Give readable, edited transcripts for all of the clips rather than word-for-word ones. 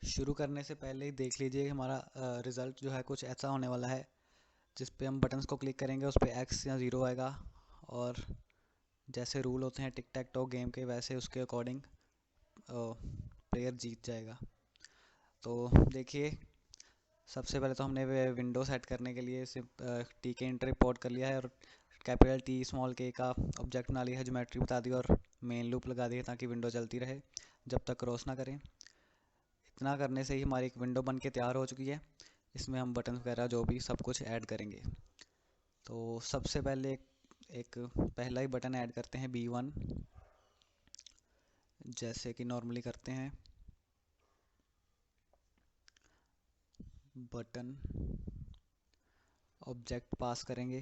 शुरू करने से पहले ही देख लीजिए हमारा रिज़ल्ट जो है कुछ ऐसा होने वाला है। जिस पे हम बटन्स को क्लिक करेंगे उस पे एक्स या ज़ीरो आएगा, और जैसे रूल होते हैं टिक टैक टो गेम के, वैसे उसके अकॉर्डिंग प्लेयर जीत जाएगा। तो देखिए, सबसे पहले तो हमने विंडो सेट करने के लिए टी के इंटर इंपोर्ट कर लिया है, और कैपिटल टी स्मॉल के का ऑब्जेक्ट बना लिया है, ज्योमेट्री बता दी और मेन लूप लगा दी है ताकि विंडो चलती रहे जब तक क्रॉस ना करें। इतना करने से ही हमारी एक विंडो बन के तैयार हो चुकी है। इसमें हम बटन वगैरह जो भी सब कुछ ऐड करेंगे। तो सबसे पहले एक पहला ही बटन ऐड करते हैं B1, जैसे कि नॉर्मली करते हैं। बटन ऑब्जेक्ट पास करेंगे,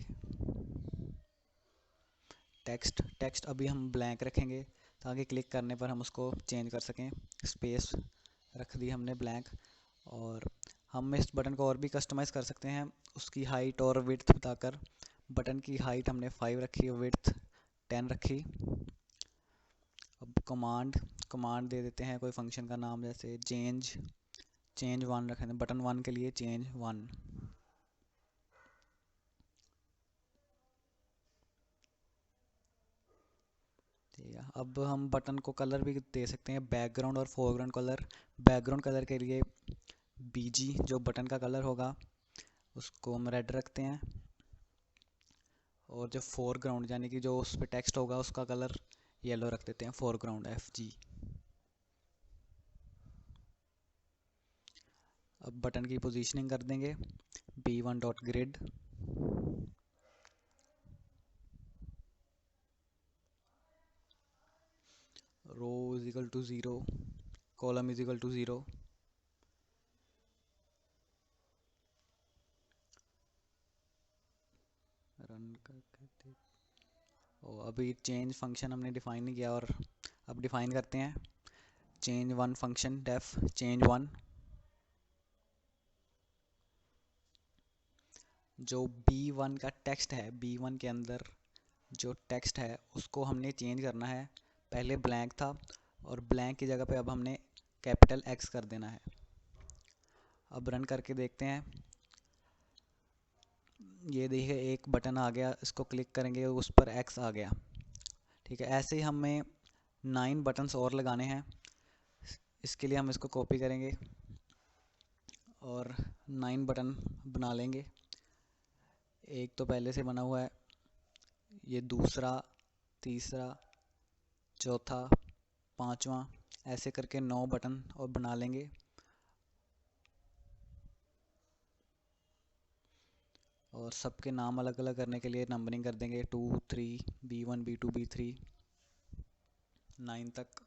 टेक्स्ट टेक्स्ट अभी हम ब्लैंक रखेंगे ताकि क्लिक करने पर हम उसको चेंज कर सकें। स्पेस रख दी हमने ब्लैंक, और हम इस बटन को और भी कस्टमाइज़ कर सकते हैं उसकी हाइट और विड्थ बताकर। बटन की हाइट हमने 5 रखी, विड्थ 10 रखी। अब कमांड दे देते हैं कोई फंक्शन का नाम, जैसे चेंज 1 रखें, बटन 1 के लिए चेंज 1। ठीक है, अब हम बटन को कलर भी दे सकते हैं, बैकग्राउंड और फोरग्राउंड कलर। बैकग्राउंड कलर के लिए BG जो बटन का कलर होगा उसको हम रेड रखते हैं, और जो फोरग्राउंड यानी कि जो उस पर टेक्स्ट होगा उसका कलर येलो रख देते हैं, फोरग्राउंड FG। अब बटन की पोजीशनिंग कर देंगे B1.grid, row is equal to 0, column is equal to 0। Run करके अभी चेंज फंक्शन हमने डिफाइन नहीं किया, और अब डिफाइन करते हैं चेंज 1 फंक्शन, डेफ चेंज 1। जो B1 का टेक्स्ट है, B1 के अंदर जो टेक्स्ट है उसको हमने चेंज करना है। पहले ब्लैंक था, और ब्लैंक की जगह पे अब हमने कैपिटल X कर देना है। अब रन करके देखते हैं, ये देखिए एक बटन आ गया, इसको क्लिक करेंगे उस पर X आ गया। ठीक है, ऐसे ही हमें 9 बटन्स और लगाने हैं। इसके लिए हम इसको कॉपी करेंगे और 9 बटन बना लेंगे। एक तो पहले से बना हुआ है, ये दूसरा, तीसरा, चौथा, पांचवा, ऐसे करके 9 बटन और बना लेंगे। और सबके नाम अलग अलग करने के लिए नंबरिंग कर देंगे 2 3 B1 B2 B3 9 तक।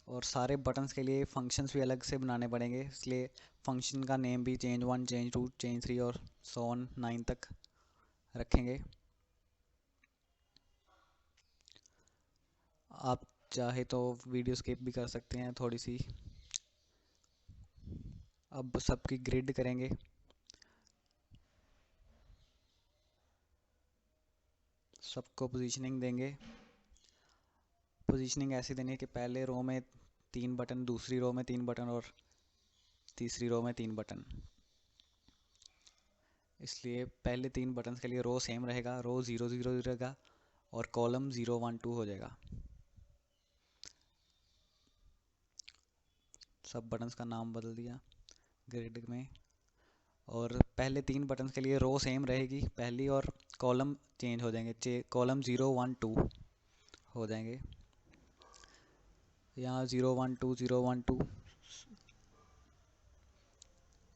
और सारे बटन्स के लिए फंक्शंस भी अलग से बनाने पड़ेंगे, इसलिए फंक्शन का नेम भी चेंज 1 चेंज 2 चेंज 3 और सो ऑन 9 तक रखेंगे। आप चाहे तो वीडियो स्किप भी कर सकते हैं थोड़ी सी। अब सबकी ग्रिड करेंगे। सबको पोजीशनिंग देंगे। पोजीशनिंग ऐसी देनी है कि पहले रो में 3 बटन, दूसरी रो में 3 बटन और तीसरी रो में 3 बटन। इसलिए पहले 3 बटन के लिए रो सेम रहेगा, रो 0 0 रहेगा, और कॉलम 0 1 2 हो जाएगा। सब बटन्स का नाम बदल दिया ग्रिड में। और पहले 3 बटन के लिए रो सेम रहेगी पहली, और कॉलम चेंज हो जाएंगे, कॉलम 0 1 2 हो जाएंगे। यहाँ 0 1 2 0 1 2।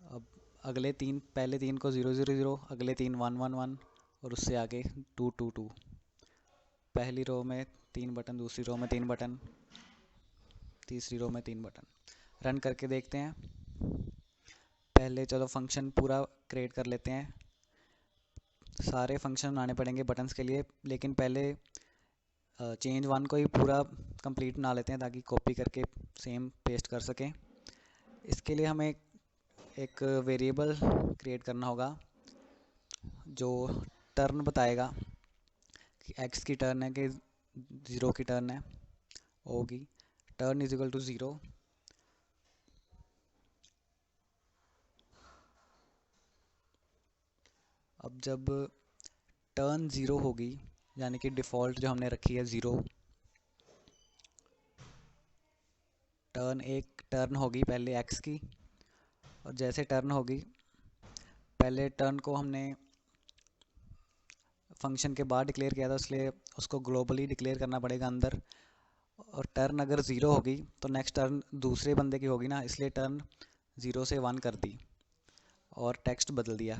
अब अगले 3, पहले 3 को 0 0 0, अगले 3 1 1 1, और उससे आगे 2 2 2। पहली रो में 3 बटन, दूसरी रो में 3 बटन, तीसरी रो में 3 बटन। रन करके देखते हैं। पहले चलो फंक्शन पूरा क्रिएट कर लेते हैं। सारे फंक्शन बनाने पड़ेंगे बटन्स के लिए, लेकिन पहले चेंज 1 को ही पूरा कंप्लीट बना लेते हैं ताकि कॉपी करके सेम पेस्ट कर सकें। इसके लिए हमें एक वेरिएबल क्रिएट करना होगा जो टर्न बताएगा कि एक्स की टर्न है कि 0 की टर्न है। होगी टर्न इज इक्वल टू 0। अब जब टर्न 0 होगी, यानी कि डिफ़ॉल्ट जो हमने रखी है 0, एक टर्न होगी पहले x की, और जैसे टर्न होगी, पहले टर्न को हमने फंक्शन के बाद डिक्लेयर किया था, इसलिए उसको ग्लोबली डिक्लेयर करना पड़ेगा अंदर। और टर्न अगर 0 होगी तो नेक्स्ट टर्न दूसरे बंदे की होगी ना, इसलिए टर्न 0 से 1 कर दी और टेक्स्ट बदल दिया।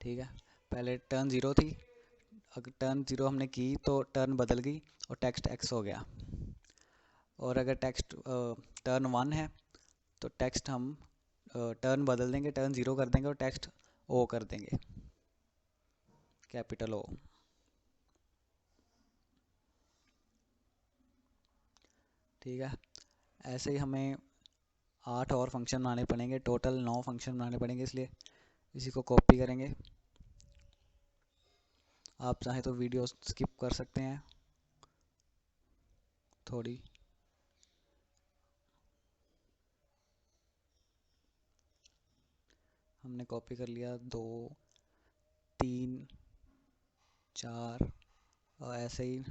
ठीक है, पहले टर्न 0 थी, अगर टर्न 0 हमने की तो टर्न बदल गई और टेक्स्ट x हो गया। और अगर टेक्स्ट टर्न 1 है तो टेक्स्ट हम टर्न बदल देंगे, टर्न 0 कर देंगे और टेक्स्ट ओ कर देंगे, कैपिटल ओ। ठीक है, ऐसे ही हमें 8 और फंक्शन बनाने पड़ेंगे, टोटल 9 फंक्शन बनाने पड़ेंगे, इसलिए इसी को कॉपी करेंगे। आप चाहें तो वीडियो स्किप कर सकते हैं थोड़ी। हमने कॉपी कर लिया 2, 3, 4 और ऐसे ही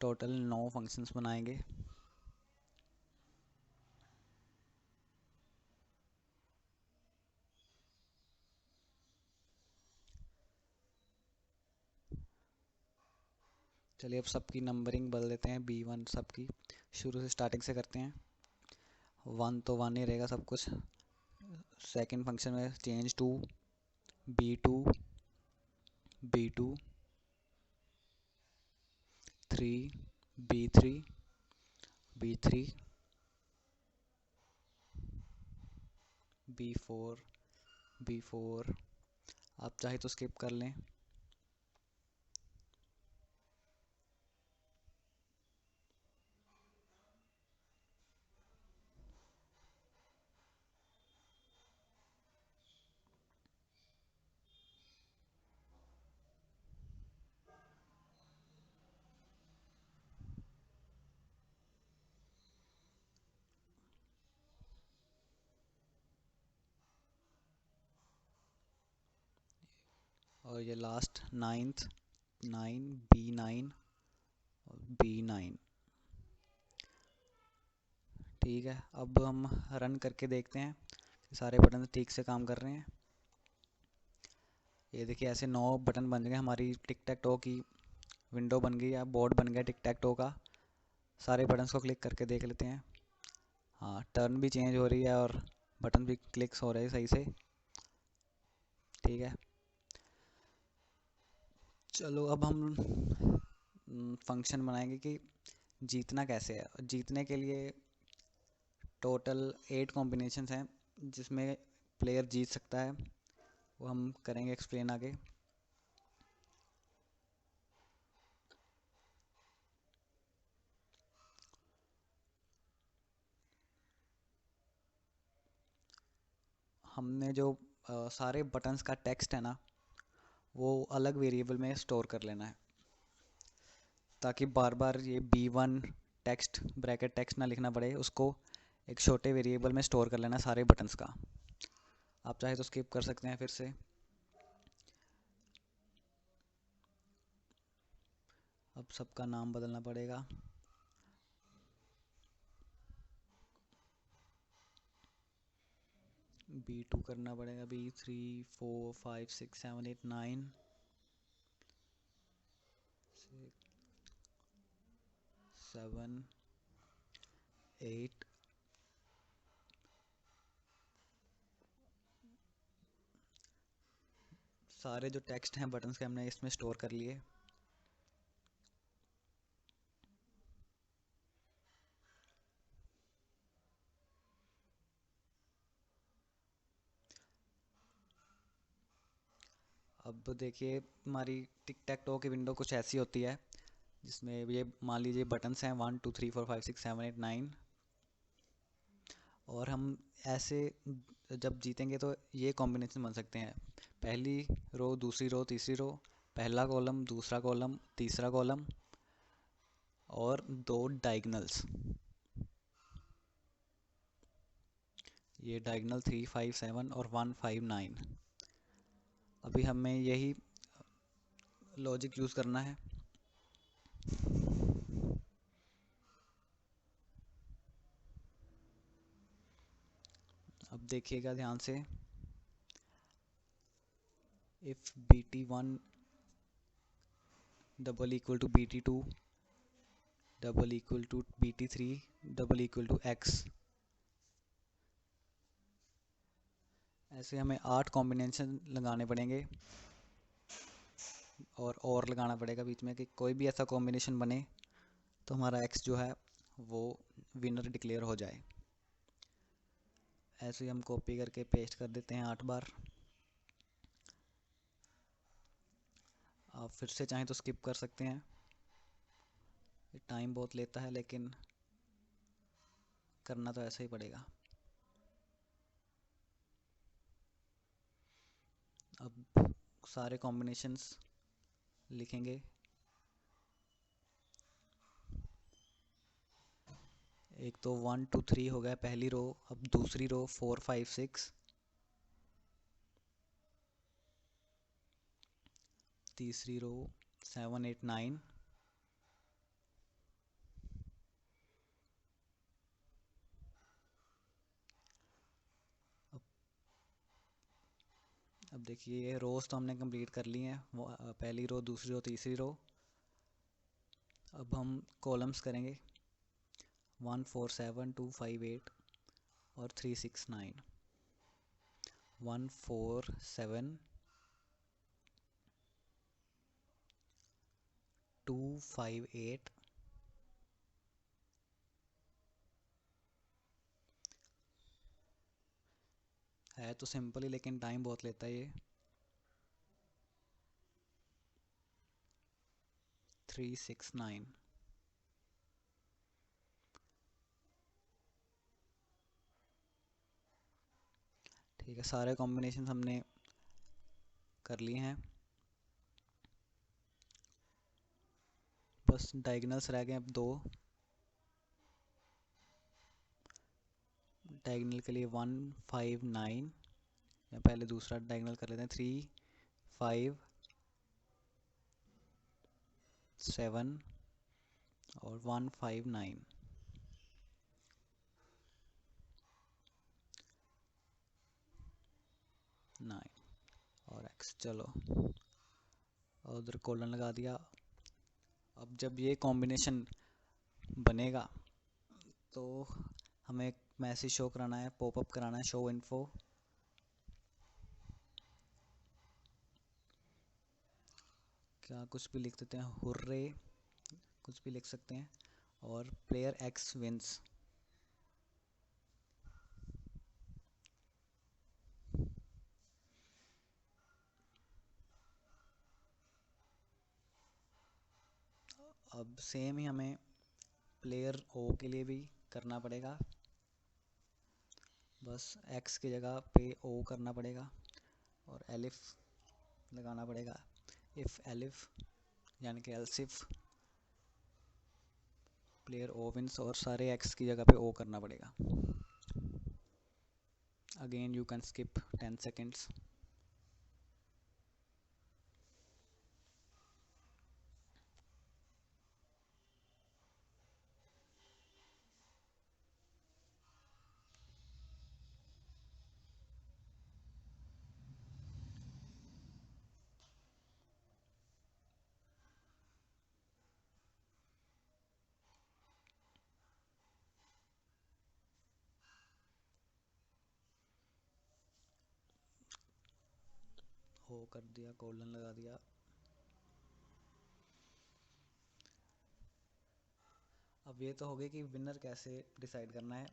टोटल 9 फंक्शंस बनाएंगे। चलिए अब सबकी नंबरिंग बदल देते हैं, B1 सबकी शुरू से स्टार्टिंग से करते हैं। 1 तो 1 ही रहेगा सब कुछ। सेकंड फंक्शन में change to B2, B2, 3, B3, B3, B4, B4। आप चाहे तो स्किप कर लें। और ये लास्ट 9th, 9, B9 और B9। ठीक है, अब हम रन करके देखते हैं कि सारे बटन ठीक से काम कर रहे हैं। ये देखिए ऐसे 9 बटन बन गए, हमारी टिक टैक टो की विंडो बन गई है, बोर्ड बन गया टिक टैक टो का। सारे बटन्स को क्लिक करके देख लेते हैं। हाँ, टर्न भी चेंज हो रही है और बटन भी क्लिक्स हो रहे हैं सही से। ठीक है, चलो अब हम फंक्शन बनाएंगे कि जीतना कैसे है। जीतने के लिए टोटल 8 कॉम्बिनेशंस हैं जिसमें प्लेयर जीत सकता है, वो हम करेंगे एक्सप्लेन आगे। हमने जो सारे बटन्स का टेक्स्ट है ना, वो अलग वेरिएबल में स्टोर कर लेना है, ताकि बार बार ये B1 टेक्स्ट ब्रैकेट टेक्स्ट ना लिखना पड़े। उसको एक छोटे वेरिएबल में स्टोर कर लेना सारे बटन्स का। आप चाहे तो स्किप कर सकते हैं फिर से। अब सबका नाम बदलना पड़ेगा। B2 करना पड़ेगा, B3, 4, 5, 6, 7, 8, 9, 7, 8। सारे जो टेक्स्ट हैं बटन्स के हमने इसमें स्टोर कर लिए। अब देखिए हमारी टिक टैक टो की विंडो कुछ ऐसी होती है, जिसमें ये मान लीजिए बटन्स हैं 1, 2, 3, 4, 5, 6, 7, 8, 9। और हम ऐसे जब जीतेंगे तो ये कॉम्बिनेशन बन सकते हैं, पहली रो, दूसरी रो, तीसरी रो, पहला कॉलम, दूसरा कॉलम, तीसरा कॉलम, और 2 डायगनल्स, ये डायगनल 3, 5, 7 और 1, 5, 9। अभी हमें यही लॉजिक यूज़ करना है। अब देखिएगा ध्यान से, if BT1 double equal to BT2 double equal to BT3 double equal to X, ऐसे हमें 8 कॉम्बिनेशन लगाने पड़ेंगे और लगाना पड़ेगा बीच में कि कोई भी ऐसा कॉम्बिनेशन बने तो हमारा X जो है वो विनर डिक्लेयर हो जाए। ऐसे ही हम कॉपी करके पेस्ट कर देते हैं 8 बार। आप फिर से चाहें तो स्किप कर सकते हैं, टाइम बहुत लेता है लेकिन करना तो ऐसा ही पड़ेगा। अब सारे कॉम्बिनेशंस लिखेंगे। एक तो 1, 2, 3 हो गया पहली रो। अब दूसरी रो 4, 5, 6, तीसरी रो 7, 8, 9, अब देखिए ये रोज तो हमने कंप्लीट कर ली हैं, वो पहली रो, दूसरी रो, तीसरी रो। अब हम कॉलम्स करेंगे 1, 4, 7, 2, 5, 8 और 3, 6, 9। 1, 4, 7, 2, 5, 8, है तो सिंपल ही लेकिन टाइम बहुत लेता है ये। 3, 6, 9। ठीक है, सारे कॉम्बिनेशन हमने कर लिए हैं, बस डायगनल्स रह गए अब 2। डायगनल के लिए 1, 5, 9, या पहले दूसरा डायगनल कर लेते हैं 3, 5, 7 और 1, 5, 9। 9 और X, चलो और उधर कोलन लगा दिया। अब जब ये कॉम्बिनेशन बनेगा तो हमें एक मैसेज शो कराना है, पॉपअप कराना है, शो इन्फो। क्या कुछ भी लिख देते हैं, हुर्रे कुछ भी लिख सकते हैं, और प्लेयर X विंस। अब सेम ही हमें प्लेयर O के लिए भी करना पड़ेगा, बस X की जगह पे O करना पड़ेगा और एलिफ लगाना पड़ेगा। इफ़ एलिफ यानी कि एल्सिफ प्लेयर O विंस, और सारे X की जगह पे O करना पड़ेगा। Again you can skip 10 seconds. हो कर दिया, कोलन लगा दिया। अब ये तो हो गया कि विनर कैसे डिसाइड करना है।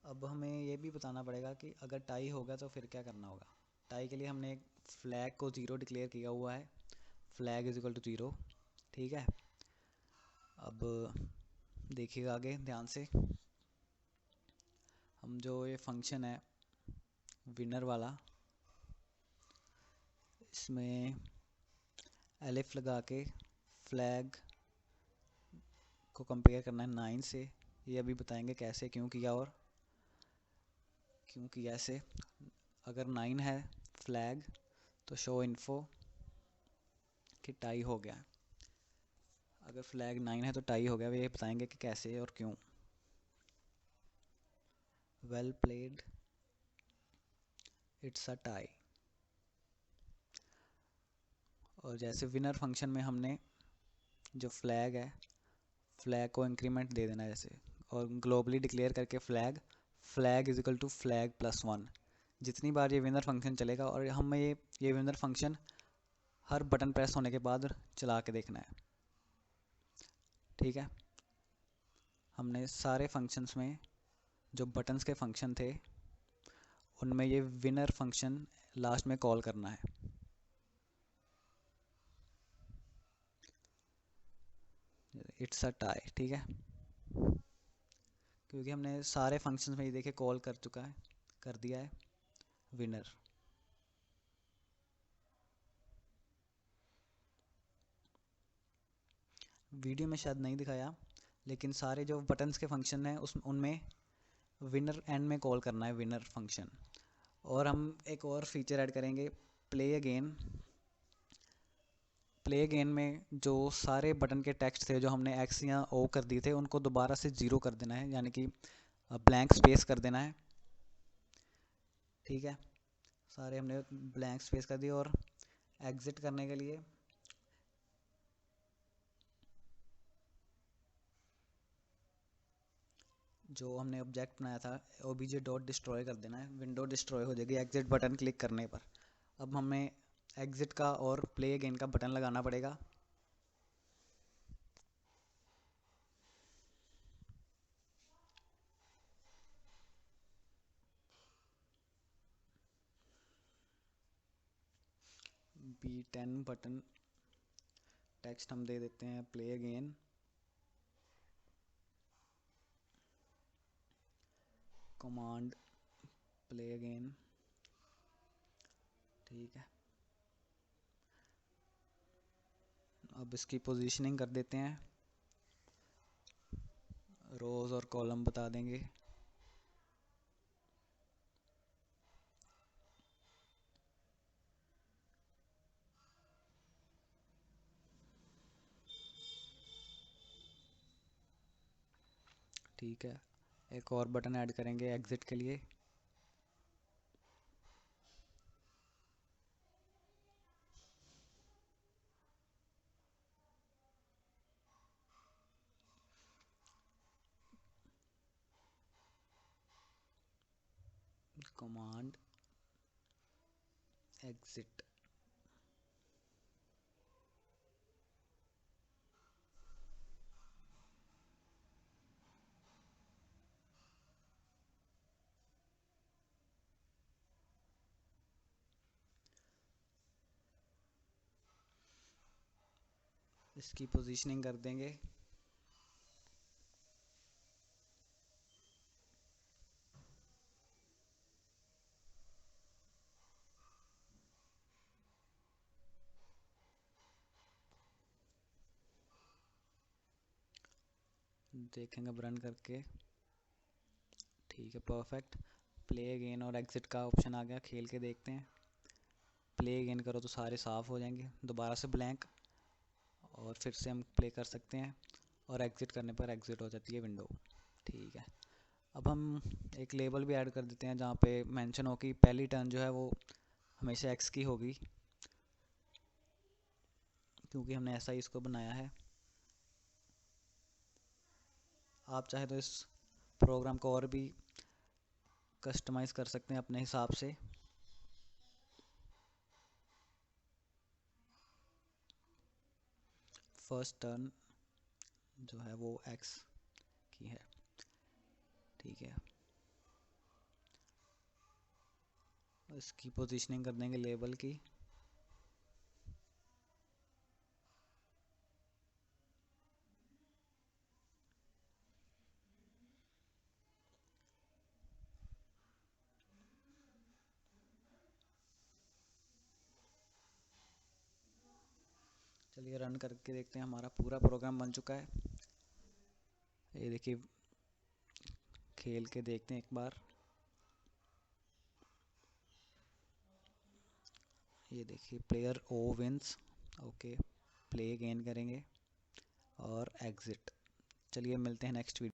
अब हमें ये भी बताना पड़ेगा कि अगर टाई होगा तो फिर क्या करना होगा। टाई के लिए हमने एक फ्लैग को 0 डिक्लेयर किया हुआ है, फ्लैग इज इक्वल टू 0। ठीक है, अब देखिएगा आगे ध्यान से। हम जो ये फंक्शन है विनर वाला, इसमें एलिफ लगा के फ्लैग इसको कंपेयर करना है 9 से। ये अभी बताएंगे कैसे, क्यों किया और क्यों किया ऐसे। अगर 9 है फ्लैग तो शो इन्फो कि टाई हो गया। अगर फ्लैग 9 है तो टाई हो गया। ये बताएंगे कि कैसे और क्यों। Well played, it's a tie. और जैसे विनर फंक्शन में हमने जो फ्लैग है, फ्लैग को इंक्रीमेंट दे देना है जैसे, और ग्लोबली डिक्लेयर करके flag is equal to flag plus 1। जितनी बार ये विनर फंक्शन चलेगा, और हमें ये विनर फंक्शन हर बटन प्रेस होने के बाद चला के देखना है। ठीक है, हमने सारे फंक्शंस में जो बटन्स के फंक्शन थे उनमें ये विनर फंक्शन लास्ट में कॉल करना है। इट्स अ टाई, ठीक है, क्योंकि हमने सारे फंक्शंस में ये देखे कॉल कर दिया है विनर। वीडियो में शायद नहीं दिखाया, लेकिन सारे जो बटन्स के फंक्शन हैं उनमें विनर एंड में कॉल करना है विनर फंक्शन। और हम एक और फीचर ऐड करेंगे, प्ले अगेन। प्ले अगेन में जो सारे बटन के टेक्स्ट थे जो हमने एक्स या ओ कर दिए थे उनको दोबारा से 0 कर देना है, यानी कि ब्लैंक स्पेस कर देना है। ठीक है, सारे हमने ब्लैंक स्पेस कर दिए। और एग्जिट करने के लिए जो हमने ऑब्जेक्ट बनाया था ओबीजे डॉट डिस्ट्रॉय कर देना है। विंडो डिस्ट्रॉय हो जाएगी एग्जिट बटन क्लिक करने पर। अब हमें एग्जिट का और प्ले अगेन का बटन लगाना पड़ेगा। B10 बटन टेक्स्ट हम दे देते हैं play again, command play again. ठीक है, अब इसकी पोजीशनिंग कर देते हैं, रोज और कॉलम बता देंगे। ठीक है, एक और बटन ऐड करेंगे एग्जिट के लिए। Command exit. इसकी पोजीशनिंग कर देंगे, देखेंगे अब रन करके। ठीक है, परफेक्ट। प्ले अगेन और एग्जिट का ऑप्शन आ गया, खेल के देखते हैं। प्ले अगेन करो तो सारे साफ़ हो जाएंगे, दोबारा से ब्लैंक, और फिर से हम प्ले कर सकते हैं। और एग्जिट करने पर एग्जिट हो जाती है विंडो। ठीक है, अब हम एक लेबल भी ऐड कर देते हैं जहाँ पे मेंशन हो कि पहली टर्न जो है वो हमेशा एक्स की होगी, क्योंकि हमने ऐसा ही इसको बनाया है। आप चाहे तो इस प्रोग्राम को और भी कस्टमाइज़ कर सकते हैं अपने हिसाब से। फर्स्ट टर्न जो है वो एक्स की है। ठीक है, इसकी पोजीशनिंग कर देंगे लेबल की। चलिए रन करके देखते हैं, हमारा पूरा प्रोग्राम बन चुका है। ये देखिए, खेल के देखते हैं एक बार। ये देखिए, प्लेयर ओ विंस। ओके, प्ले गेन करेंगे और एग्जिट। चलिए मिलते हैं नेक्स्ट वीडियो।